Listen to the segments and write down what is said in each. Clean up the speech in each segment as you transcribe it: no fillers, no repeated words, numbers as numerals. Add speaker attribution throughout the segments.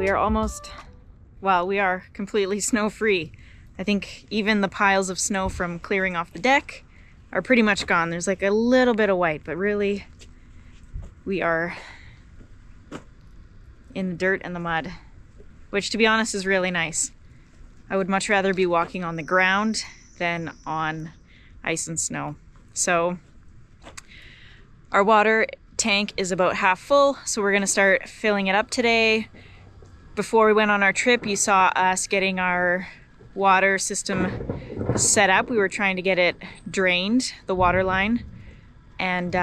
Speaker 1: we are almost, well, we are completely snow-free. I think even the piles of snow from clearing off the deck are pretty much gone. There's like a little bit of white, but really we are in the dirt and the mud, which to be honest is really nice. I would much rather be walking on the ground than on ice and snow. So our water tank is about half full, so we're gonna start filling it up today. Before we went on our trip, you saw us getting our water system set up. We were trying to get it drained, the water line, and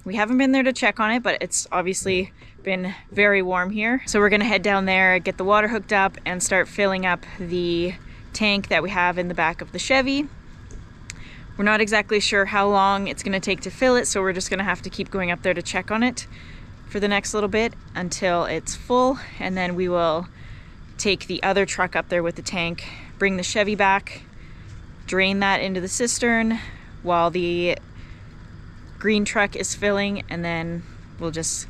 Speaker 1: we haven't been there to check on it, but it's obviously been very warm here. So we're gonna head down there, get the water hooked up, and start filling up the tank that we have in the back of the Chevy. We're not exactly sure how long it's gonna take to fill it, so we're just gonna have to keep going up there to check on it for the next little bit until it's full, and then we will take the other truck up there with the tank, bring the Chevy back, drain that into the cistern while the green truck is filling, and then we'll just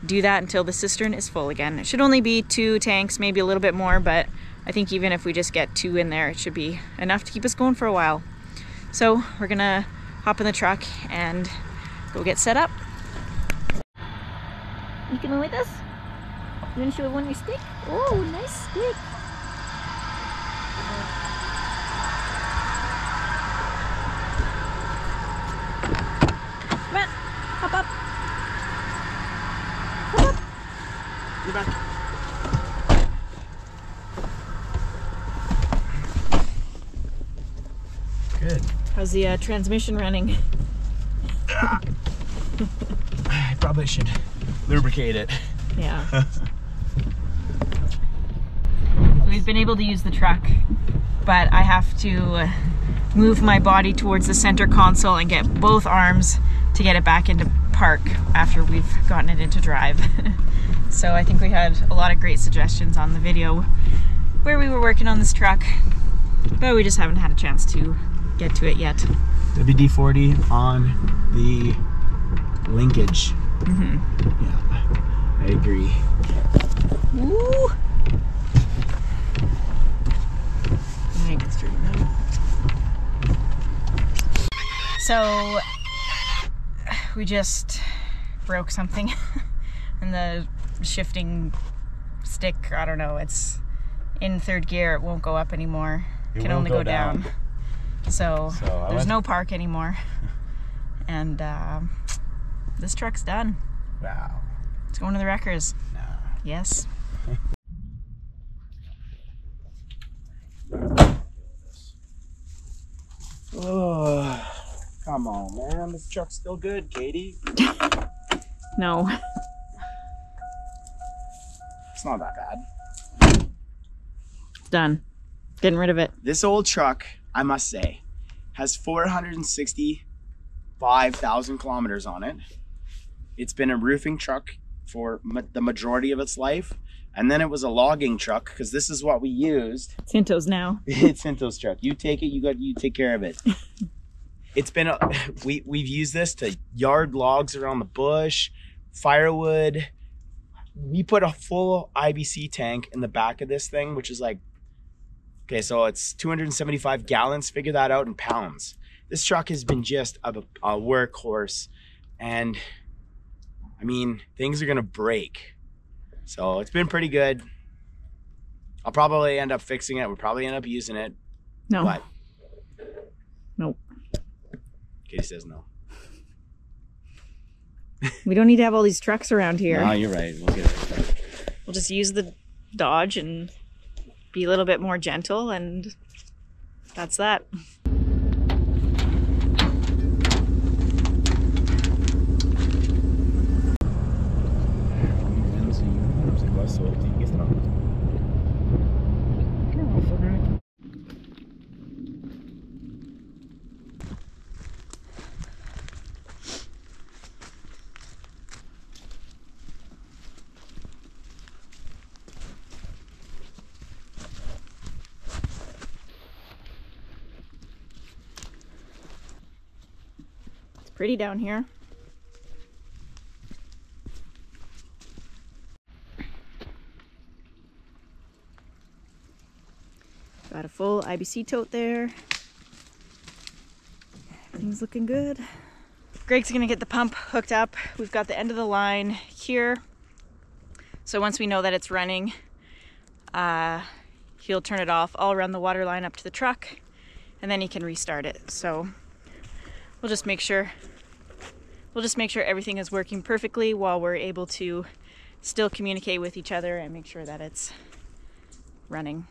Speaker 1: do that until the cistern is full again. It should only be 2 tanks, maybe a little bit more, but I think even if we just get 2 in there, it should be enough to keep us going for a while. So we're gonna hop in the truck and go get set up. You coming with us? You wanna show one your stick? Oh, nice stick. Come on, hop up. Hop up. You're back.
Speaker 2: Good.
Speaker 1: How's the transmission running?
Speaker 2: I probably should lubricate it.
Speaker 1: Yeah. So we've been able to use the truck, but I have to move my body towards the center console and get both arms to get it back into park after we've gotten it into drive. So I think we had a lot of great suggestions on the video where we were working on this truck, but we just haven't had a chance to get to it yet.
Speaker 2: WD-40 on the linkage.
Speaker 1: Mm-hmm.
Speaker 2: Yeah, I agree.
Speaker 1: Woo! I can straighten that. So we just broke something and the shifting stick, I don't know, it's in 3rd gear, it won't go up anymore. It can only go down. So there's no park anymore, and this truck's done.
Speaker 2: Wow.
Speaker 1: It's going to the wreckers.
Speaker 2: No.
Speaker 1: Yes.
Speaker 2: Oh, come on, man. This truck's still good, Katie.
Speaker 1: No.
Speaker 2: It's not that bad.
Speaker 1: Done. Getting rid of it.
Speaker 2: This old truck, I must say, has 465,000 kilometers on it. It's been a roofing truck for the majority of its life. And then it was a logging truck, because this is what we used.
Speaker 1: Cinto's now.
Speaker 2: It's Cinto's truck. You take it, you take care of it. It's been we've used this to yard logs around the bush, firewood. We put a full IBC tank in the back of this thing, which is like, okay, so it's 275 gallons. Figure that out in pounds. This truck has been just a workhorse, and I mean, things are gonna break. So it's been pretty good. I'll probably end up fixing it. We'll probably end up using it.
Speaker 1: No.
Speaker 2: But
Speaker 1: nope.
Speaker 2: Katie says no.
Speaker 1: We don't need to have all these trucks around here.
Speaker 2: No, you're right. We'll get it.
Speaker 1: We'll just use the Dodge and be a little bit more gentle, and that's that. Pretty down here. Got a full IBC tote there. Everything's looking good. Greg's gonna get the pump hooked up. We've got the end of the line here. So once we know that it's running, he'll turn it off. I'll run the water line up to the truck and then he can restart it. So we'll just make sure everything is working perfectly while we're able to still communicate with each other and make sure that it's running.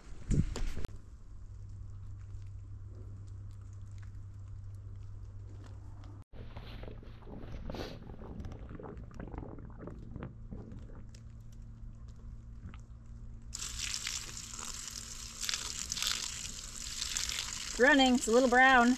Speaker 1: It's running, it's a little brown.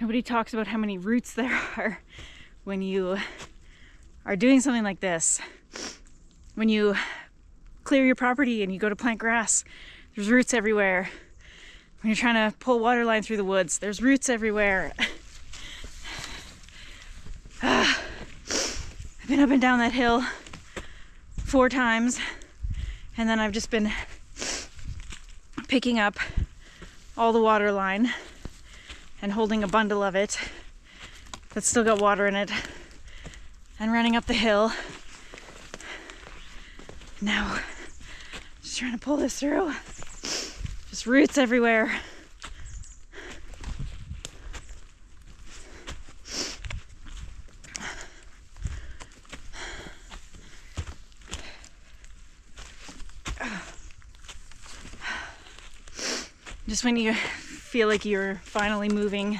Speaker 1: Nobody talks about how many roots there are when you are doing something like this. When you clear your property and you go to plant grass, there's roots everywhere. When you're trying to pull water line through the woods, there's roots everywhere. I've been up and down that hill 4 times, and then I've just been picking up all the water line and holding a bundle of it that's still got water in it and running up the hill. Now, just trying to pull this through. Just roots everywhere. Just when you feel like you're finally moving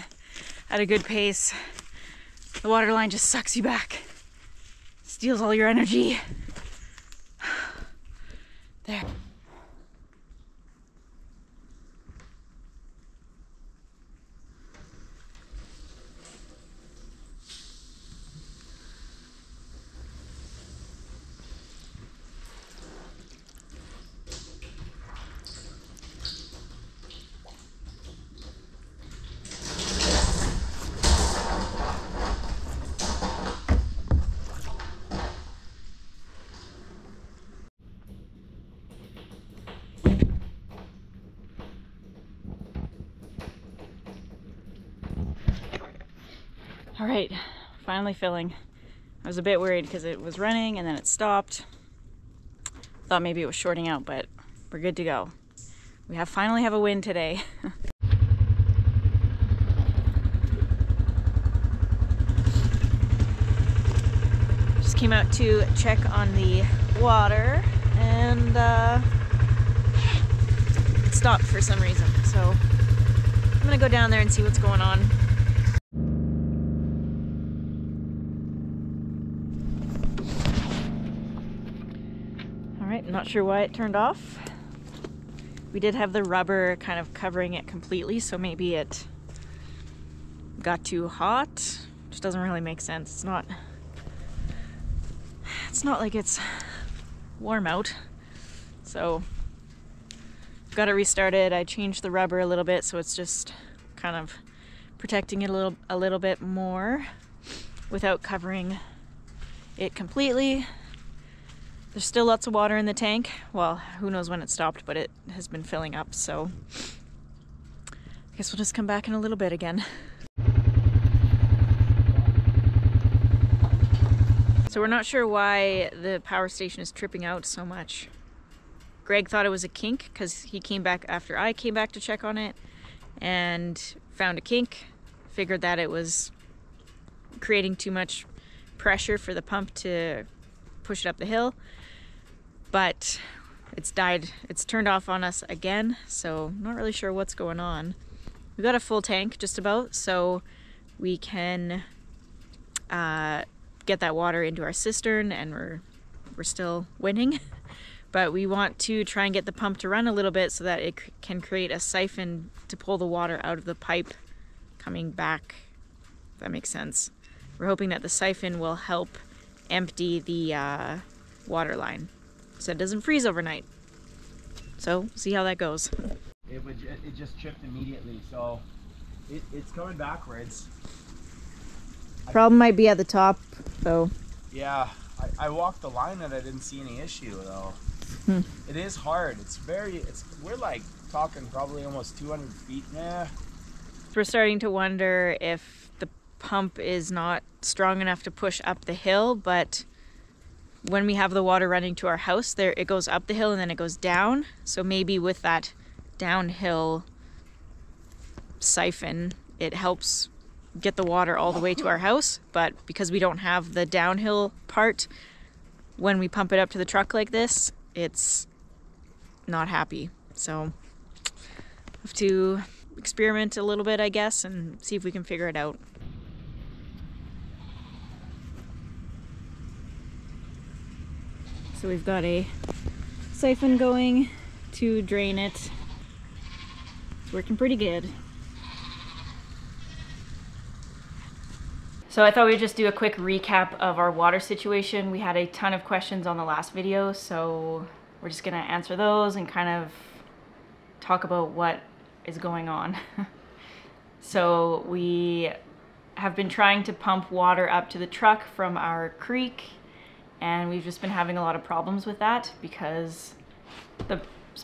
Speaker 1: at a good pace, the water line just sucks you back, steals all your energy. There. All right, finally filling. I was a bit worried because it was running and then it stopped. Thought maybe it was shorting out, but we're good to go. We finally have a win today. Just came out to check on the water and it stopped for some reason. So I'm gonna go down there and see what's going on. I'm not sure why it turned off. We did have the rubber kind of covering it completely, so maybe it got too hot. Just doesn't really make sense. It's not like it's warm out. So got it restarted. I changed the rubber a little bit so it's just kind of protecting it a little bit more without covering it completely. There's still lots of water in the tank. Well, who knows when it stopped, but it has been filling up, so I guess we'll just come back in a little bit again. So we're not sure why the power station is tripping out so much. Greg thought it was a kink because he came back after I came back to check on it and found a kink, figured that it was creating too much pressure for the pump to push it up the hill, but it's turned off on us again, so not really sure what's going on. We've got a full tank just about, so we can get that water into our cistern, and we're still winning. But we want to try and get the pump to run a little bit so that it can create a siphon to pull the water out of the pipe coming back, if that makes sense. We're hoping that the siphon will help empty the water line, so it doesn't freeze overnight. So see how that goes.
Speaker 2: It just chipped immediately, so it's coming backwards.
Speaker 1: Problem might be at the top, though.
Speaker 2: Yeah, I walked the line and I didn't see any issue though. It is hard. We're like talking probably almost 200 feet. Nah.
Speaker 1: We're starting to wonder if the pump is not strong enough to push up the hill, but when we have the water running to our house, there it goes up the hill and then it goes down. So maybe with that downhill siphon, it helps get the water all the way to our house. But because we don't have the downhill part, when we pump it up to the truck like this, it's not happy. So have to experiment a little bit, I guess, and see if we can figure it out. So we've got a siphon going to drain it. It's working pretty good. So I thought we'd just do a quick recap of our water situation. We had a ton of questions on the last video, so we're just gonna answer those and kind of talk about what is going on. So we have been trying to pump water up to the truck from our creek, and we've just been having a lot of problems with that because the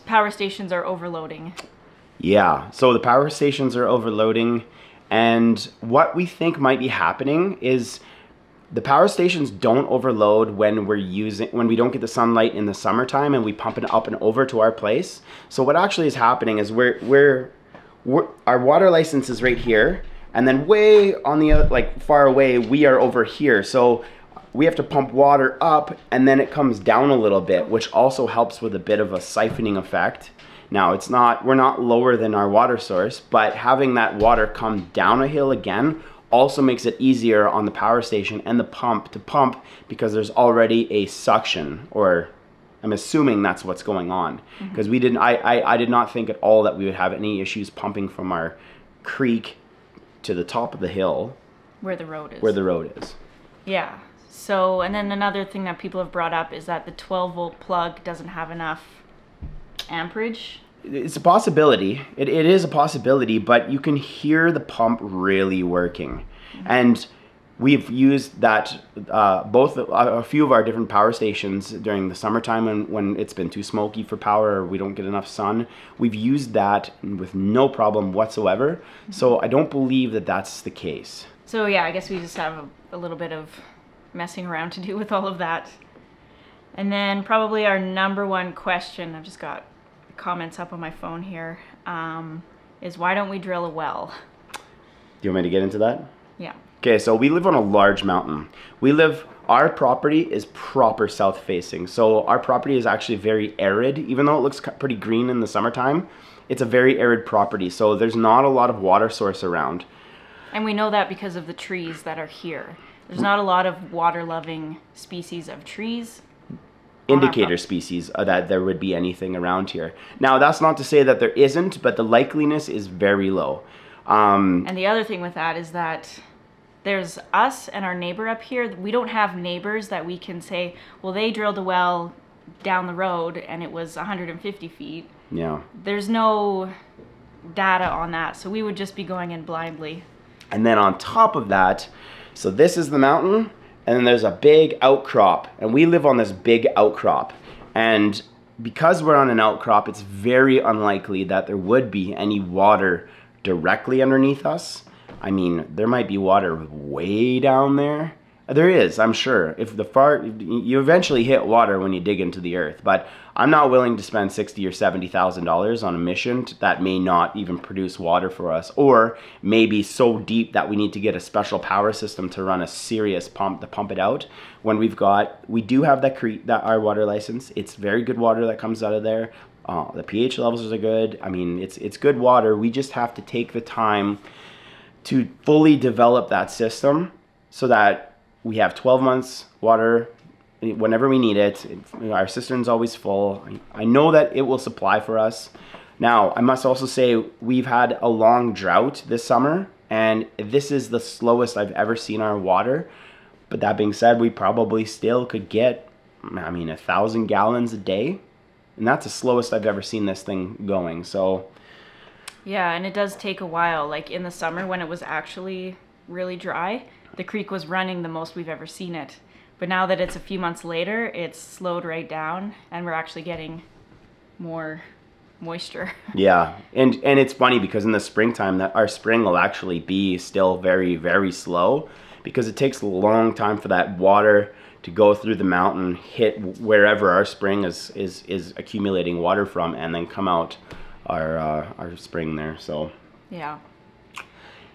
Speaker 1: power stations are overloading.
Speaker 2: Yeah, so the power stations are overloading, and what we think might be happening is the power stations don't overload when we don't get the sunlight in the summertime and we pump it up and over to our place. So what actually is happening is our water license is right here, and then way on the other, like far away, we are over here. So we have to pump water up and then it comes down a little bit, which also helps with a bit of a siphoning effect. Now we're not lower than our water source, but having that water come down a hill again also makes it easier on the power station and the pump to pump because there's already a suction, or I'm assuming that's what's going on. Because I did not think at all that we would have any issues pumping from our creek to the top of the hill.
Speaker 1: Where the road is.
Speaker 2: Where the road is.
Speaker 1: Yeah. So, and then another thing that people have brought up is that the 12-volt plug doesn't have enough amperage.
Speaker 2: It's a possibility. It is a possibility, but you can hear the pump really working. And we've used that both a few of our different power stations during the summertime when it's been too smoky for power or we don't get enough sun. We've used that with no problem whatsoever. So I don't believe that that's the case.
Speaker 1: So yeah, I guess we just have a little bit of messing around to do with all of that. And then probably our number one question, I've just got comments up on my phone here, is why don't we drill a well?
Speaker 2: Do you want me to get into that?
Speaker 1: Yeah.
Speaker 2: Okay, so we live on a large mountain. Our property is proper south facing. So our property is actually very arid, even though it looks pretty green in the summertime. It's a very arid property, so there's not a lot of water source around.
Speaker 1: And we know that because of the trees that are here. There's not a lot of water-loving species of trees.
Speaker 2: Indicator species that there would be anything around here. Now, that's not to say that there isn't, but the likeliness is very low.
Speaker 1: And the other thing with that is that there's us and our neighbor up here. We don't have neighbors that we can say, well, they drilled a well down the road and it was 150 feet.
Speaker 2: Yeah.
Speaker 1: There's no data on that, so we would just be going in blindly.
Speaker 2: And then on top of that, so this is the mountain, and then there's a big outcrop, and we live on this big outcrop. And because we're on an outcrop, it's very unlikely that there would be any water directly underneath us. I mean, there might be water way down there. There is, I'm sure. You eventually hit water when you dig into the earth, but I'm not willing to spend $60,000 or $70,000 on a mission that may not even produce water for us, or maybe so deep that we need to get a special power system to run a serious pump to pump it out. When we do have our water license. It's very good water that comes out of there. The pH levels are good. I mean, it's good water. We just have to take the time to fully develop that system so that we have 12 months water whenever we need it. Our cistern's always full. I know that it will supply for us. Now, I must also say we've had a long drought this summer, and this is the slowest I've ever seen our water. But that being said, we probably still could get I mean, 1,000 gallons a day. And that's the slowest I've ever seen this thing going. So
Speaker 1: yeah, and it does take a while. Like in the summer when it was actually really dry, the creek was running the most we've ever seen it. But now that it's a few months later, it's slowed right down and we're actually getting more moisture.
Speaker 2: Yeah, and it's funny because in the springtime that our spring will actually be still very, very slow because it takes a long time for that water to go through the mountain, hit wherever our spring is accumulating water from, and then come out our spring there. So
Speaker 1: yeah,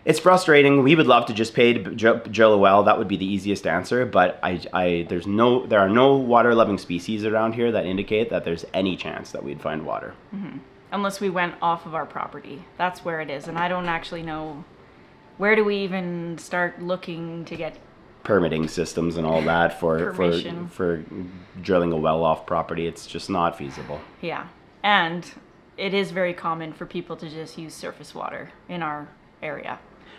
Speaker 2: it's frustrating. We would love to just pay to drill a well. That would be the easiest answer. But there are no water-loving species around here that indicate that there's any chance that we'd find water.
Speaker 1: Mm-hmm. Unless we went off of our property. That's where it is. And I don't actually know, where do we even start looking to get
Speaker 2: permitting systems and all that for drilling a well off property? It's just not feasible.
Speaker 1: Yeah. And it is very common for people to just use surface water in our area.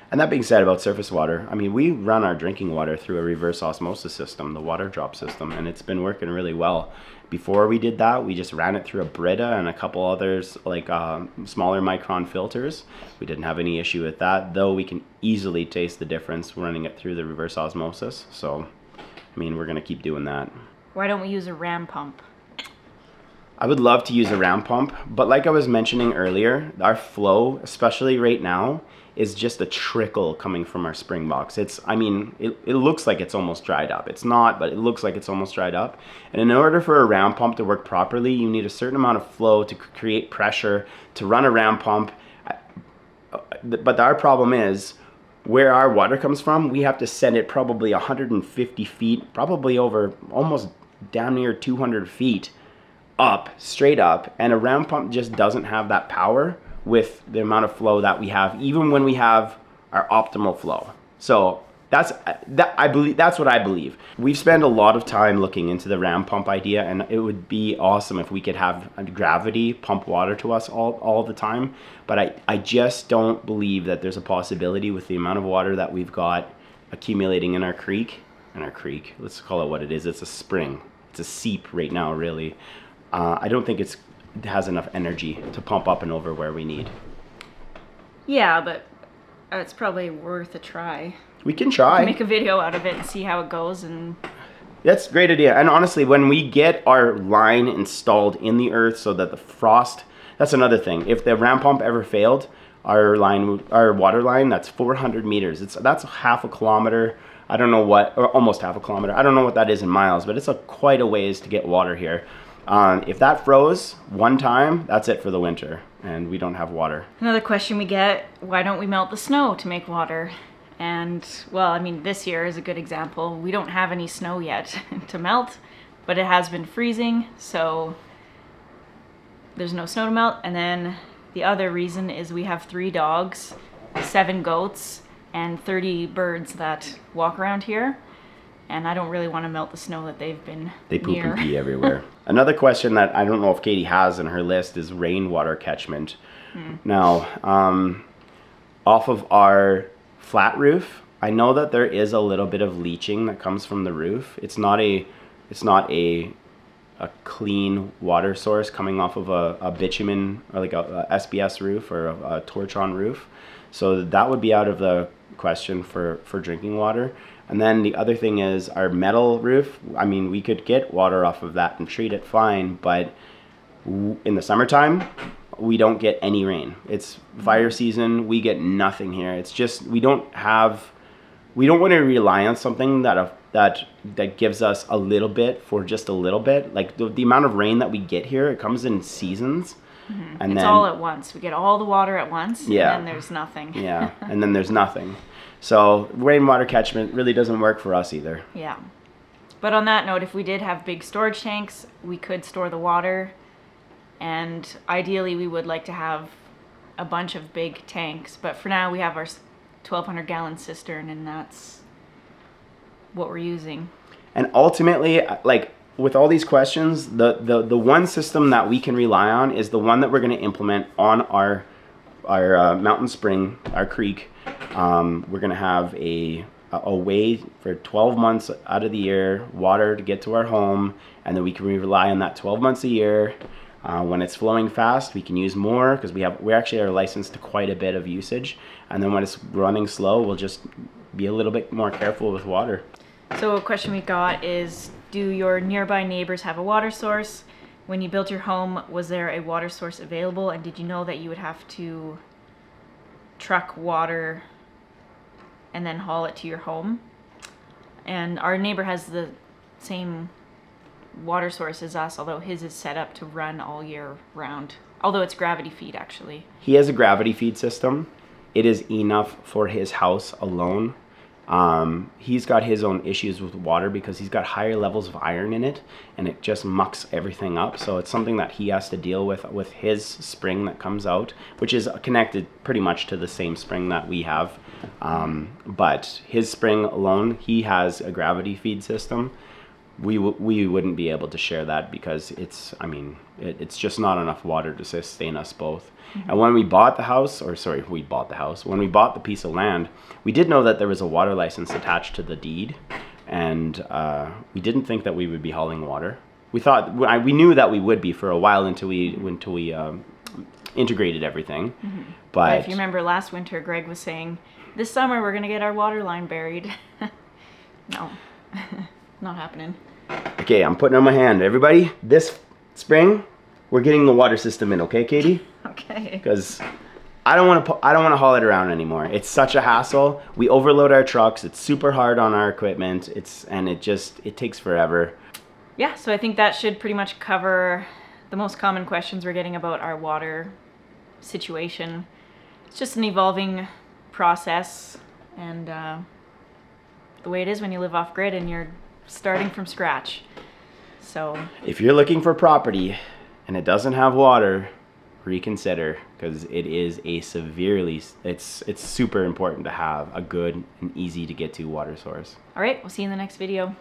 Speaker 2: And that being said about surface water, I mean, we run our drinking water through a reverse osmosis system, the water drop system, and it's been working really well. Before we did that, we just ran it through a Brita and a couple others, like smaller micron filters. We didn't have any issue with that, though we can easily taste the difference running it through the reverse osmosis. So, I mean, we're going to keep doing that.
Speaker 1: Why don't we use a ram pump?
Speaker 2: I would love to use a ram pump, but like I was mentioning earlier, our flow, especially right now, is just a trickle coming from our spring box. It looks like it's almost dried up. It's not, but it looks like it's almost dried up. And in order for a ram pump to work properly, you need a certain amount of flow to create pressure to run a ram pump. But our problem is, where our water comes from, we have to send it probably 150 feet, probably over almost damn near 200 feet up, straight up. And a ram pump just doesn't have that power with the amount of flow that we have, even when we have our optimal flow. So that's what I believe. We've spent a lot of time looking into the ram pump idea, and it would be awesome if we could have gravity pump water to us all the time. But I just don't believe that there's a possibility with the amount of water that we've got accumulating in our creek. Let's call it what it is. It's a spring. It's a seep right now, really. I don't think it has enough energy to pump up and over where we need.
Speaker 1: Yeah, but it's probably worth a try.
Speaker 2: We can try.
Speaker 1: Make a video out of it and see how it goes. And
Speaker 2: that's a great idea. And honestly, when we get our line installed in the earth so that the frost, that's another thing. If the ram pump ever failed, our water line, that's 400 meters. That's half a kilometer. I don't know what, or almost half a kilometer. I don't know what that is in miles, but it's quite a ways to get water here. If that froze one time, that's it for the winter, and we don't have water.
Speaker 1: Another question we get, why don't we melt the snow to make water? And, well, I mean, this year is a good example. We don't have any snow yet to melt, but it has been freezing, so there's no snow to melt. And then the other reason is we have 3 dogs, 7 goats, and 30 birds that walk around here. And I don't really want to melt the snow that they've been
Speaker 2: They poop
Speaker 1: near.
Speaker 2: and pee everywhere. Another question that I don't know if Katie has in her list is rainwater catchment. Now, off of our flat roof, I know that there is a little bit of leaching that comes from the roof. It's not a clean water source coming off of a bitumen, or like a SBS roof or a torch-on roof. So that would be out of the question for drinking water. And then the other thing is our metal roof. I mean, we could get water off of that and treat it fine, but in the summertime, we don't get any rain. It's fire season, we get nothing here. It's just, we don't want to rely on something that gives us a little bit for just a little bit. Like the amount of rain that we get here, it comes in seasons. And
Speaker 1: it's all at once. We get all the water at once,
Speaker 2: yeah,
Speaker 1: and then there's nothing.
Speaker 2: Yeah, and then there's nothing. So rainwater catchment really doesn't work for us either.
Speaker 1: Yeah. But on that note, if we did have big storage tanks, we could store the water. And ideally, we would like to have a bunch of big tanks. But for now, we have our 1,200 gallon cistern, and that's what we're using. And
Speaker 2: ultimately, like with all these questions, the one system that we can rely on is the one that we're going to implement on our mountain spring, our creek. We're going to have a a way for 12 months out of the year, water to get to our home, and then we can rely on that 12 months a year. When it's flowing fast, we can use more because we actually are licensed to quite a bit of usage. And then when it's running slow, we'll just be a little bit more careful with water.
Speaker 1: So a question we got is, do your nearby neighbors have a water source? When you built your home, was there a water source available? And did you know that you would have to truck water and then haul it to your home? And our neighbor has the same water source as us, although his is set up to run all year round. Although it's gravity feed, actually.
Speaker 2: He has a gravity feed system. It is enough for his house alone. He's got his own issues with water because he's got higher levels of iron in it, and it just mucks everything up. So it's something that he has to deal with his spring that comes out, which is connected pretty much to the same spring that we have. But his spring alone, he has a gravity feed system. We wouldn't be able to share that because it's just not enough water to sustain us both. Mm-hmm. And when we bought the house, when we bought the piece of land, we did know that there was a water license attached to the deed, and we didn't think that we would be hauling water. We knew that we would be for a while until we integrated everything. Mm-hmm. But
Speaker 1: if you remember last winter, Greg was saying, this summer we're gonna get our water line buried. No, not happening.
Speaker 2: Okay, I'm putting on my hand. Everybody, this spring, we're getting the water system in, okay, Katie?
Speaker 1: Okay.
Speaker 2: Because I don't want to haul it around anymore. It's such a hassle. We overload our trucks. It's super hard on our equipment. It takes forever.
Speaker 1: Yeah, so I think that should pretty much cover the most common questions we're getting about our water situation. It's just an evolving process, and the way it is when you live off grid and you're starting from scratch. So
Speaker 2: if you're looking for property and it doesn't have water, reconsider, because it is it's super important to have a good and easy to get to water source.
Speaker 1: All right, we'll see you in the next video.